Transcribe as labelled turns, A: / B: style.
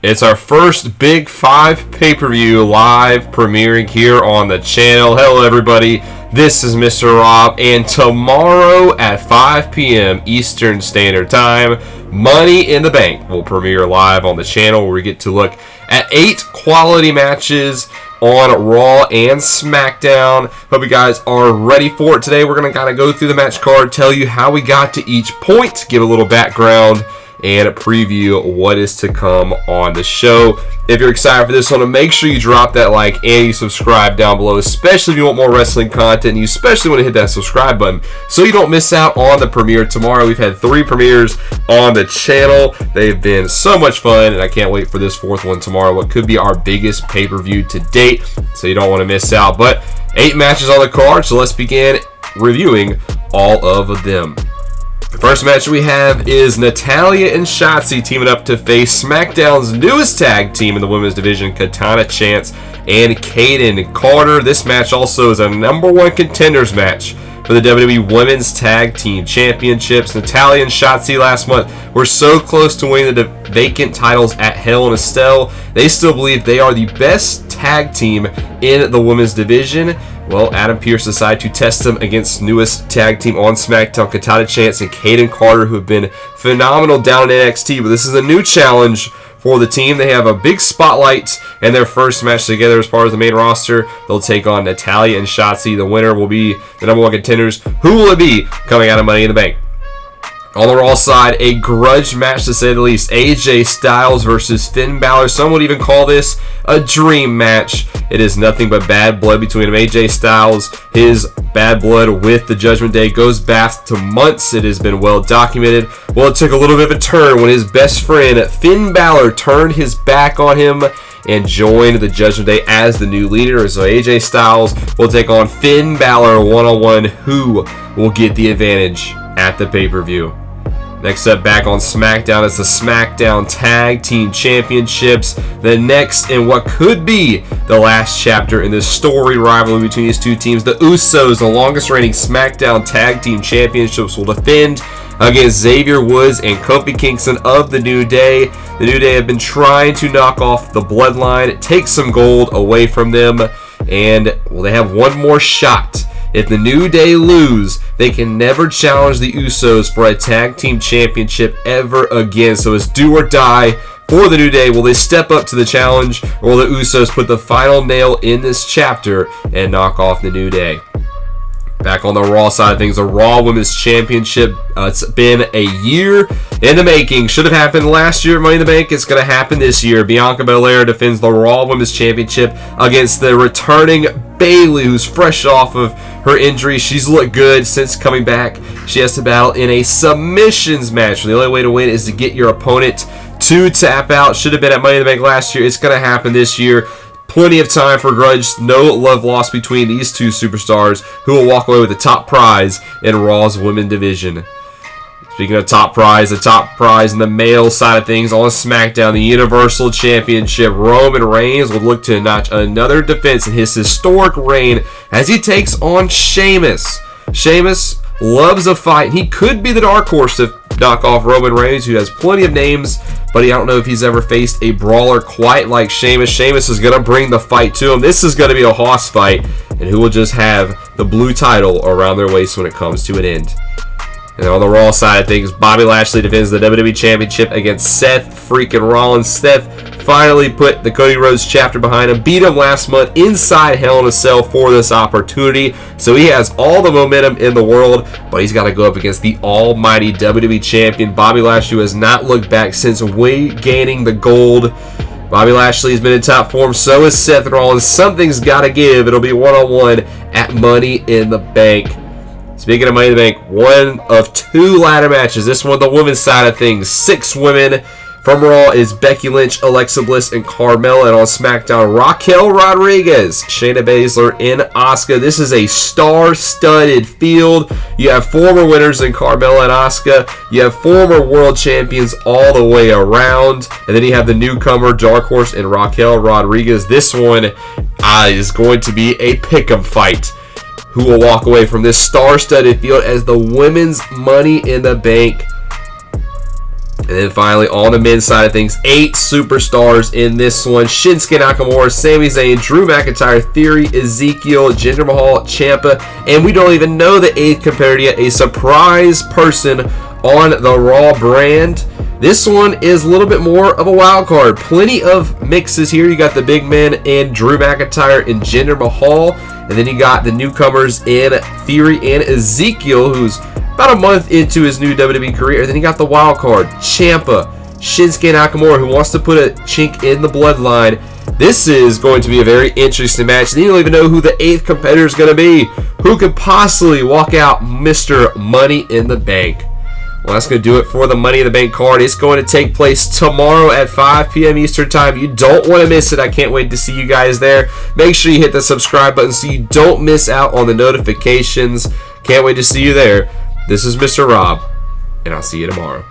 A: It's our first Big 5 pay-per-view live premiering here on the channel. Hello everybody, this is Mr. Rob, and tomorrow at 5 p.m. Eastern Standard Time, Money in the Bank will premiere live on the channel, where we get to look at 8 quality matches on Raw and SmackDown. Hope you guys are ready for it. Today we're going to kind of go through the match card, tell you how we got to each point, give a little background, and preview what is to come on the show. If you're excited for this one, make sure you drop that like and you subscribe down below, especially if you want more wrestling content, and you especially want to hit that subscribe button so you don't miss out on the premiere tomorrow. We've had 3 premieres on the channel. They've been so much fun, and I can't wait for this 4th one tomorrow, what could be our biggest pay-per-view to date, so you don't want to miss out. But 8 matches on the card, so let's begin reviewing all of them. The first match we have is Natalya and Shotzi teaming up to face SmackDown's newest tag team in the women's division, Katana Chance and Kayden Carter. This match also is a #1 contenders match for the WWE Women's Tag Team Championships. Natalya and Shotzi last month were so close to winning the vacant titles at Hell in a Cell. They still believe they are the best tag team in the women's division. Well, Adam Pearce decided to test them against newest tag team on SmackDown, Katana Chance and Kayden Carter, who have been phenomenal down in NXT. But this is a new challenge for the team. They have a big spotlight in their first match together as part of the main roster. They'll take on Natalya and Shotzi. The winner will be the #1 contenders. Who will it be coming out of Money in the Bank? On the Raw side, a grudge match to say the least. AJ Styles versus Finn Balor. Some would even call this a dream match. It is nothing but bad blood between him. AJ Styles, his bad blood with the Judgment Day goes back to months. It has been well documented. Well, it took a little bit of a turn when his best friend Finn Balor turned his back on him and joined the Judgment Day as the new leader. So AJ Styles will take on Finn Balor one-on-one. Who will get the advantage at the pay-per-view? Next up, back on SmackDown, is the SmackDown Tag Team Championships. The next in what could be the last chapter in this storied rivalry between these two teams. The Usos, the longest reigning SmackDown Tag Team Championships, will defend against Xavier Woods and Kofi Kingston of the New Day. The New Day have been trying to knock off the Bloodline, take some gold away from them, and well, they have one more shot. If the New Day lose, they can never challenge the Usos for a tag team championship ever again. So it's do or die for the New Day. Will they step up to the challenge, or will the Usos put the final nail in this chapter and knock off the New Day? Back on the Raw side of things, the Raw Women's Championship. It's been a year in the making. Should have happened last year at Money in the Bank. It's going to happen this year. Bianca Belair defends the Raw Women's Championship against the returning Bayley, who's fresh off of her injury. She's looked good since coming back. She has to battle in a submissions match. The only way to win is to get your opponent to tap out. Should have been at Money in the Bank last year. It's going to happen this year. Plenty of time for grudge. No love lost between these two superstars, who will walk away with the top prize in Raw's women's division. Speaking of top prize, the top prize in the male side of things on SmackDown, the Universal Championship. Roman Reigns will look to notch another defense in his historic reign as he takes on Sheamus. Sheamus loves a fight. He could be the dark horse to knock off Roman Reigns, who has plenty of names, but I don't know if he's ever faced a brawler quite like Sheamus. Sheamus is going to bring the fight to him. This is going to be a hoss fight, and who will just have the blue title around their waist when it comes to an end. And on the Raw side of things, Bobby Lashley defends the WWE Championship against Seth freaking Rollins. Seth finally put the Cody Rhodes chapter behind him, beat him last month inside Hell in a Cell for this opportunity. So he has all the momentum in the world, but he's got to go up against the almighty WWE Champion. Bobby Lashley has not looked back since gaining the gold. Bobby Lashley has been in top form, so is Seth Rollins. Something's got to give. It'll be one-on-one at Money in the Bank. Speaking of Money in the Bank, one of 2 ladder matches. This one, the women's side of things. 6 women. From Raw is Becky Lynch, Alexa Bliss, and Carmella. And on SmackDown, Raquel Rodriguez, Shayna Baszler, and Asuka. This is a star-studded field. You have former winners in Carmella and Asuka. You have former world champions all the way around. And then you have the newcomer, Dark Horse, and Raquel Rodriguez. This one is going to be a pick'em fight. Who will walk away from this star-studded field as the women's Money in the Bank And then finally, on the men's side of things, 8 superstars in this one. Shinsuke Nakamura, Sami Zayn, Drew McIntyre, Theory, Ezekiel, Jinder Mahal, Ciampa, and we don't even know the 8th competitor yet, a surprise person on the Raw brand. This one is a little bit more of a wild card. Plenty of mixes here. You got the big men in Drew McIntyre and Jinder Mahal, and then you got the newcomers in Theory and Ezekiel, who's about a month into his new WWE career. And then you got the wild card, Ciampa, Shinsuke Nakamura, who wants to put a chink in the bloodline. This is going to be a very interesting match. And you don't even know who the 8th competitor is going to be. Who could possibly walk out Mr. Money in the Bank? Well, that's going to do it for the Money in the Bank card. It's going to take place tomorrow at 5 p.m. Eastern Time. You don't want to miss it. I can't wait to see you guys there. Make sure you hit the subscribe button so you don't miss out on the notifications. Can't wait to see you there. This is Mr. Rob, and I'll see you tomorrow.